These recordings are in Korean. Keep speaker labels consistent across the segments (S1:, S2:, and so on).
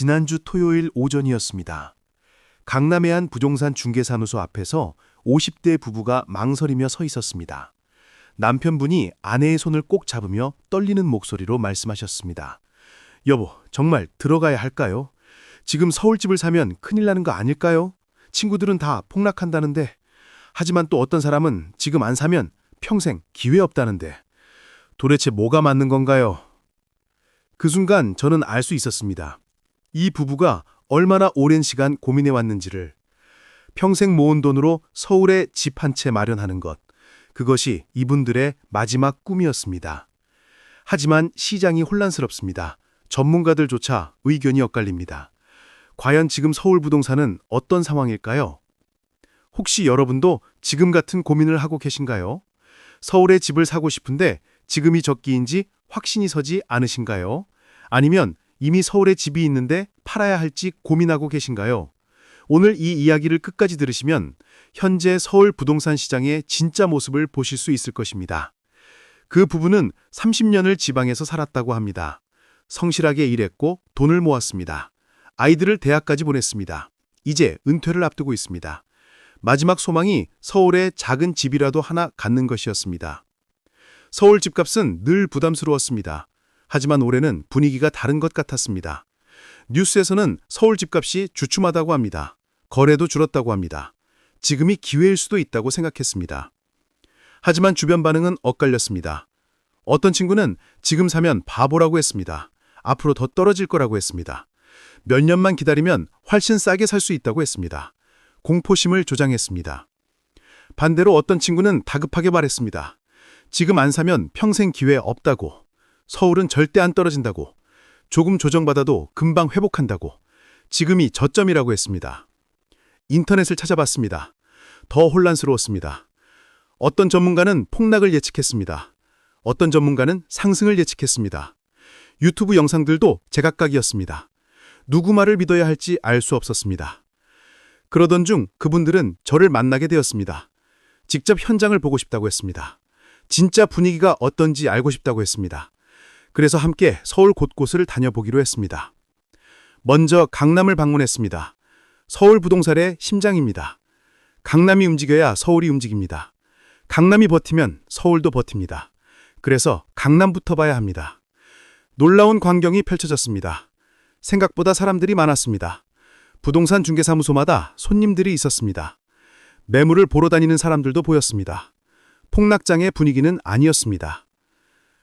S1: 지난주 토요일 오전이었습니다. 강남의 한 부동산 중개사무소 앞에서 50대 부부가 망설이며 서 있었습니다. 남편분이 아내의 손을 꼭 잡으며 떨리는 목소리로 말씀하셨습니다. 여보, 정말 들어가야 할까요? 지금 서울집을 사면 큰일 나는 거 아닐까요? 친구들은 다 폭락한다는데. 하지만 또 어떤 사람은 지금 안 사면 평생 기회 없다는데. 도대체 뭐가 맞는 건가요? 그 순간 저는 알 수 있었습니다. 이 부부가 얼마나 오랜 시간 고민해 왔는지를. 평생 모은 돈으로 서울에 집 한 채 마련하는 것. 그것이 이분들의 마지막 꿈이었습니다. 하지만 시장이 혼란스럽습니다. 전문가들조차 의견이 엇갈립니다. 과연 지금 서울 부동산은 어떤 상황일까요? 혹시 여러분도 지금 같은 고민을 하고 계신가요? 서울에 집을 사고 싶은데 지금이 적기인지 확신이 서지 않으신가요? 아니면 이미 서울에 집이 있는데 팔아야 할지 고민하고 계신가요? 오늘 이 이야기를 끝까지 들으시면 현재 서울 부동산 시장의 진짜 모습을 보실 수 있을 것입니다. 그 부부는 30년을 지방에서 살았다고 합니다. 성실하게 일했고 돈을 모았습니다. 아이들을 대학까지 보냈습니다. 이제 은퇴를 앞두고 있습니다. 마지막 소망이 서울에 작은 집이라도 하나 갖는 것이었습니다. 서울 집값은 늘 부담스러웠습니다. 하지만 올해는 분위기가 다른 것 같았습니다. 뉴스에서는 서울 집값이 주춤하다고 합니다. 거래도 줄었다고 합니다. 지금이 기회일 수도 있다고 생각했습니다. 하지만 주변 반응은 엇갈렸습니다. 어떤 친구는 지금 사면 바보라고 했습니다. 앞으로 더 떨어질 거라고 했습니다. 몇 년만 기다리면 훨씬 싸게 살 수 있다고 했습니다. 공포심을 조장했습니다. 반대로 어떤 친구는 다급하게 말했습니다. 지금 안 사면 평생 기회 없다고. 서울은 절대 안 떨어진다고. 조금 조정받아도 금방 회복한다고. 지금이 저점이라고 했습니다. 인터넷을 찾아봤습니다. 더 혼란스러웠습니다. 어떤 전문가는 폭락을 예측했습니다. 어떤 전문가는 상승을 예측했습니다. 유튜브 영상들도 제각각이었습니다. 누구 말을 믿어야 할지 알 수 없었습니다. 그러던 중 그분들은 저를 만나게 되었습니다. 직접 현장을 보고 싶다고 했습니다. 진짜 분위기가 어떤지 알고 싶다고 했습니다. 그래서 함께 서울 곳곳을 다녀보기로 했습니다. 먼저 강남을 방문했습니다. 서울 부동산의 심장입니다. 강남이 움직여야 서울이 움직입니다. 강남이 버티면 서울도 버팁니다. 그래서 강남부터 봐야 합니다. 놀라운 광경이 펼쳐졌습니다. 생각보다 사람들이 많았습니다. 부동산 중개사무소마다 손님들이 있었습니다. 매물을 보러 다니는 사람들도 보였습니다. 폭락장의 분위기는 아니었습니다.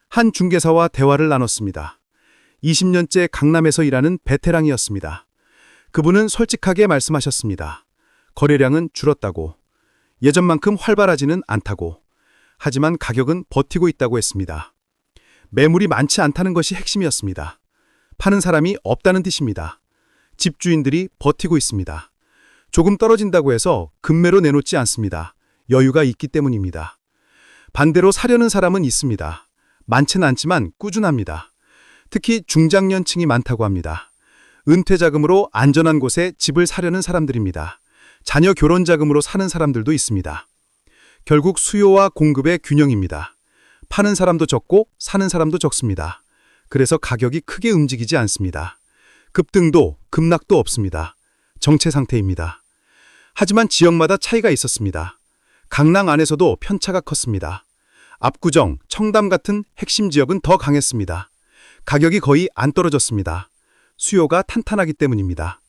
S1: 한 중개사와 대화를 나눴습니다. 20년째 강남에서 일하는 베테랑이었습니다. 그분은 솔직하게 말씀하셨습니다. 거래량은 줄었다고. 예전만큼 활발하지는 않다고. 하지만 가격은 버티고 있다고 했습니다. 매물이 많지 않다는 것이 핵심이었습니다. 파는 사람이 없다는 뜻입니다. 집주인들이 버티고 있습니다. 조금 떨어진다고 해서 급매로 내놓지 않습니다. 여유가 있기 때문입니다. 반대로 사려는 사람은 있습니다. 많지는 않지만 꾸준합니다. 특히 중장년층이 많다고 합니다. 은퇴 자금으로 안전한 곳에 집을 사려는 사람들입니다. 자녀 결혼 자금으로 사는 사람들도 있습니다. 결국 수요와 공급의 균형입니다. 파는 사람도 적고 사는 사람도 적습니다. 그래서 가격이 크게 움직이지 않습니다. 급등도 급락도 없습니다. 정체 상태입니다. 하지만 지역마다 차이가 있었습니다. 강남 안에서도 편차가 컸습니다. 압구정, 청담 같은 핵심 지역은 더 강했습니다. 가격이 거의 안 떨어졌습니다. 수요가 탄탄하기 때문입니다.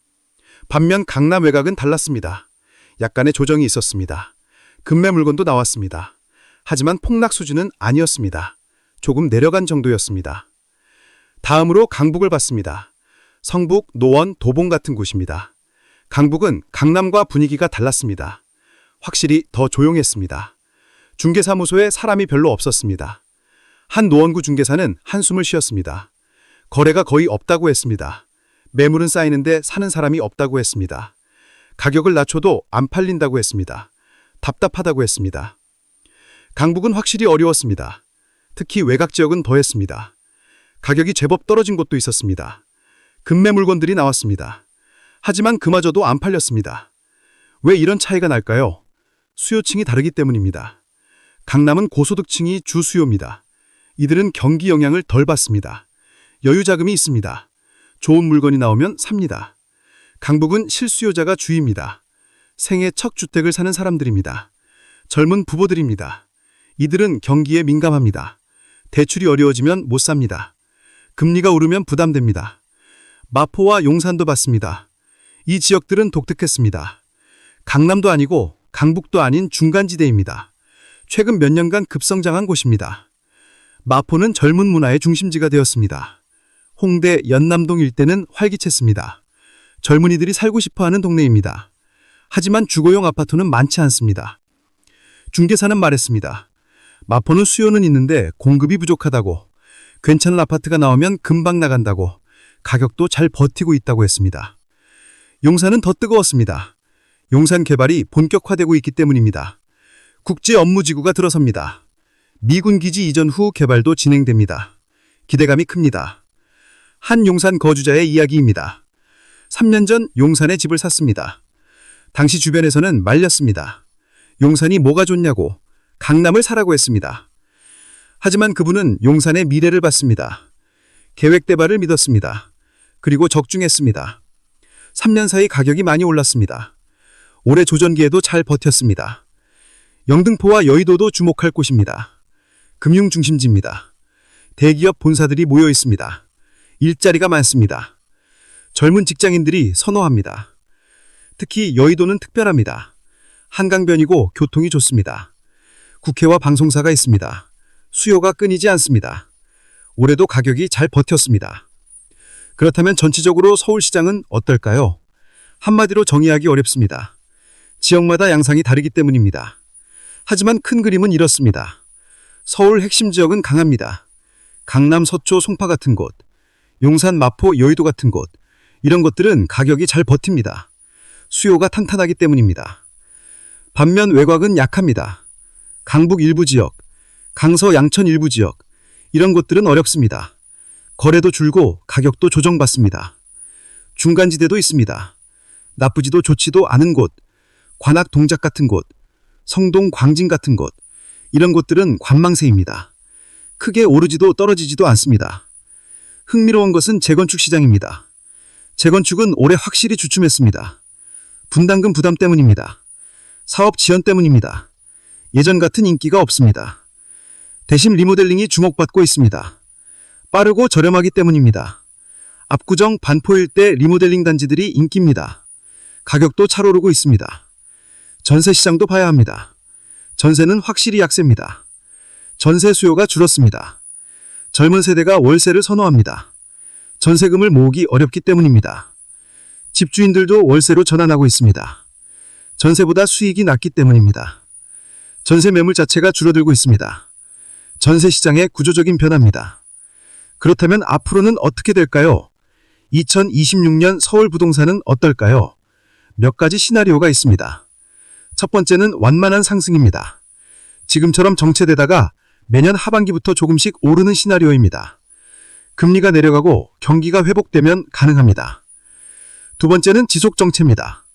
S1: 반면 강남 외곽은 달랐습니다. 약간의 조정이 있었습니다. 급매 물건도 나왔습니다. 하지만 폭락 수준은 아니었습니다. 조금 내려간 정도였습니다. 다음으로 강북을 봤습니다. 성북, 노원, 도봉 같은 곳입니다. 강북은 강남과 분위기가 달랐습니다. 확실히 더 조용했습니다. 중개사무소에 사람이 별로 없었습니다. 한 노원구 중개사는 한숨을 쉬었습니다. 거래가 거의 없다고 했습니다. 매물은 쌓이는데 사는 사람이 없다고 했습니다. 가격을 낮춰도 안 팔린다고 했습니다. 답답하다고 했습니다. 강북은 확실히 어려웠습니다. 특히 외곽 지역은 더했습니다. 가격이 제법 떨어진 곳도 있었습니다. 급매 물건들이 나왔습니다. 하지만 그마저도 안 팔렸습니다. 왜 이런 차이가 날까요? 수요층이 다르기 때문입니다. 강남은 고소득층이 주수요입니다. 이들은 경기 영향을 덜 받습니다. 여유 자금이 있습니다.
S2: 좋은 물건이 나오면 삽니다. 강북은 실수요자가 주입니다. 생애 첫 주택을 사는 사람들입니다. 젊은 부부들입니다. 이들은 경기에 민감합니다. 대출이 어려워지면 못 삽니다. 금리가 오르면 부담됩니다. 마포와 용산도 받습니다. 이 지역들은 독특했습니다. 강남도 아니고 강북도 아닌 중간지대입니다. 최근 몇 년간 급성장한 곳입니다. 마포는 젊은 문화의 중심지가 되었습니다. 홍대, 연남동 일대는 활기찼습니다. 젊은이들이 살고 싶어하는 동네입니다. 하지만 주거용 아파트는 많지 않습니다. 중개사는 말했습니다. 마포는 수요는 있는데 공급이 부족하다고, 괜찮은 아파트가 나오면 금방 나간다고, 가격도 잘 버티고 있다고 했습니다. 용산은 더 뜨거웠습니다. 용산 개발이 본격화되고 있기 때문입니다. 국제 업무지구가 들어섭니다. 미군 기지 이전 후 개발도 진행됩니다. 기대감이 큽니다. 한 용산 거주자의 이야기입니다. 3년 전 용산에 집을 샀습니다. 당시 주변에서는 말렸습니다. 용산이 뭐가 좋냐고, 강남을 사라고 했습니다. 하지만 그분은 용산의 미래를 봤습니다. 계획대발을 믿었습니다. 그리고 적중했습니다. 3년 사이 가격이 많이 올랐습니다. 올해 조전기에도 잘 버텼습니다. 영등포와 여의도도 주목할 곳입니다. 금융 중심지입니다. 대기업 본사들이 모여 있습니다. 일자리가 많습니다. 젊은 직장인들이 선호합니다. 특히 여의도는 특별합니다. 한강변이고 교통이 좋습니다. 국회와 방송사가 있습니다. 수요가 끊이지 않습니다. 올해도 가격이 잘 버텼습니다. 그렇다면 전체적으로 서울시장은 어떨까요? 한마디로 정의하기 어렵습니다. 지역마다 양상이 다르기 때문입니다. 하지만 큰 그림은 이렇습니다. 서울 핵심 지역은 강합니다. 강남, 서초, 송파 같은 곳, 용산, 마포, 여의도 같은 곳, 이런 것들은 가격이 잘 버팁니다. 수요가 탄탄하기 때문입니다. 반면 외곽은 약합니다. 강북 일부 지역, 강서, 양천 일부 지역, 이런 곳들은 어렵습니다. 거래도 줄고 가격도 조정받습니다. 중간지대도 있습니다. 나쁘지도 좋지도 않은 곳, 관악 동작 같은 곳, 성동 광진 같은 곳, 이런 곳들은 관망세입니다. 크게 오르지도 떨어지지도 않습니다. 흥미로운 것은 재건축 시장입니다. 재건축은 올해 확실히 주춤했습니다. 분담금 부담 때문입니다. 사업 지연 때문입니다. 예전 같은 인기가 없습니다. 대신 리모델링이 주목받고 있습니다. 빠르고 저렴하기 때문입니다. 압구정, 반포 일대 리모델링 단지들이 인기입니다. 가격도 차오르고 있습니다. 전세 시장도 봐야 합니다. 전세는 확실히 약세입니다. 전세 수요가 줄었습니다. 젊은 세대가 월세를 선호합니다. 전세금을 모으기 어렵기 때문입니다. 집주인들도 월세로 전환하고 있습니다. 전세보다 수익이 낮기 때문입니다. 전세 매물 자체가 줄어들고 있습니다. 전세 시장의 구조적인 변화입니다. 그렇다면 앞으로는 어떻게 될까요? 2026년 서울 부동산은 어떨까요? 몇 가지 시나리오가 있습니다. 첫 번째는 완만한 상승입니다. 지금처럼 정체되다가 매년 하반기부터 조금씩 오르는 시나리오입니다. 금리가 내려가고 경기가 회복되면 가능합니다. 두 번째는 지속 정체입니다.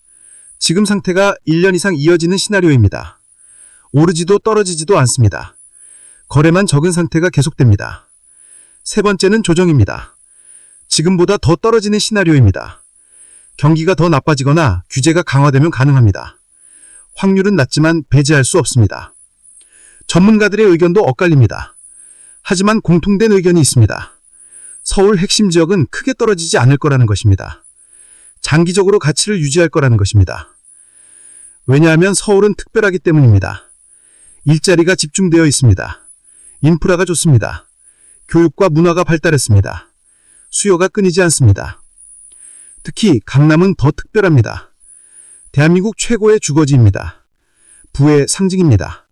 S2: 지금 상태가 1년 이상 이어지는 시나리오입니다. 오르지도 떨어지지도 않습니다. 거래만 적은 상태가 계속됩니다. 세 번째는 조정입니다. 지금보다 더 떨어지는 시나리오입니다. 경기가 더 나빠지거나 규제가 강화되면 가능합니다. 확률은 낮지만 배제할 수 없습니다. 전문가들의 의견도 엇갈립니다. 하지만 공통된 의견이 있습니다. 서울 핵심 지역은 크게 떨어지지 않을 거라는 것입니다. 장기적으로 가치를 유지할 거라는 것입니다. 왜냐하면 서울은 특별하기 때문입니다. 일자리가 집중되어 있습니다. 인프라가 좋습니다. 교육과 문화가 발달했습니다. 수요가 끊이지 않습니다. 특히 강남은 더 특별합니다. 대한민국 최고의 주거지입니다. 부의 상징입니다.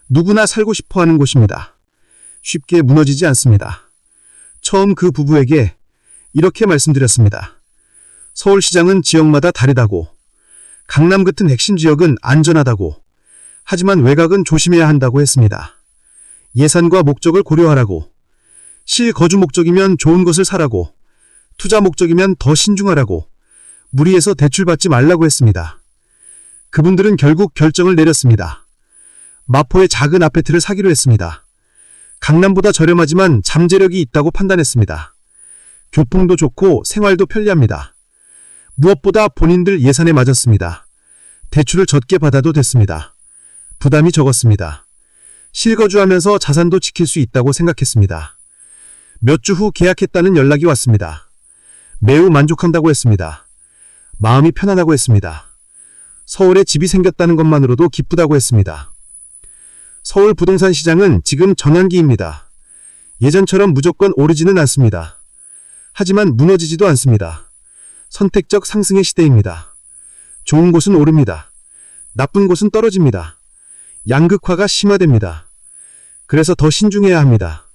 S2: 누구나 살고 싶어하는 곳입니다. 쉽게 무너지지 않습니다. 처음 그 부부에게 이렇게 말씀드렸습니다. 서울시장은 지역마다 다르다고, 강남 같은 핵심 지역은 안전하다고, 하지만 외곽은 조심해야 한다고 했습니다. 예산과 목적을 고려하라고, 실거주 목적이면 좋은 것을 사라고, 투자 목적이면 더 신중하라고, 무리해서 대출받지 말라고 했습니다. 그분들은 결국 결정을 내렸습니다. 마포의 작은 아파트를 사기로 했습니다. 강남보다 저렴하지만 잠재력이 있다고 판단했습니다. 교통도 좋고 생활도 편리합니다. 무엇보다 본인들 예산에 맞았습니다. 대출을 적게 받아도 됐습니다. 부담이 적었습니다. 실거주하면서 자산도 지킬 수 있다고 생각했습니다. 몇 주 후 계약했다는 연락이 왔습니다. 매우 만족한다고 했습니다. 마음이 편안하고 했습니다. 서울에 집이 생겼다는 것만으로도 기쁘다고 했습니다. 서울 부동산 시장은 지금 전환기입니다. 예전처럼 무조건 오르지는 않습니다. 하지만 무너지지도 않습니다. 선택적 상승의 시대입니다. 좋은 곳은 오릅니다. 나쁜 곳은 떨어집니다. 양극화가 심화됩니다. 그래서 더 신중해야 합니다.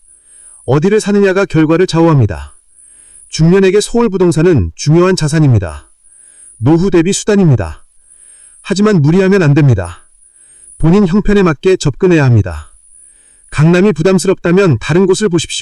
S2: 어디를 사느냐가 결과를 좌우합니다. 중년에게 서울 부동산은 중요한 자산입니다. 노후 대비 수단입니다. 하지만 무리하면 안 됩니다. 본인 형편에 맞게 접근해야 합니다. 강남이 부담스럽다면 다른 곳을 보십시오.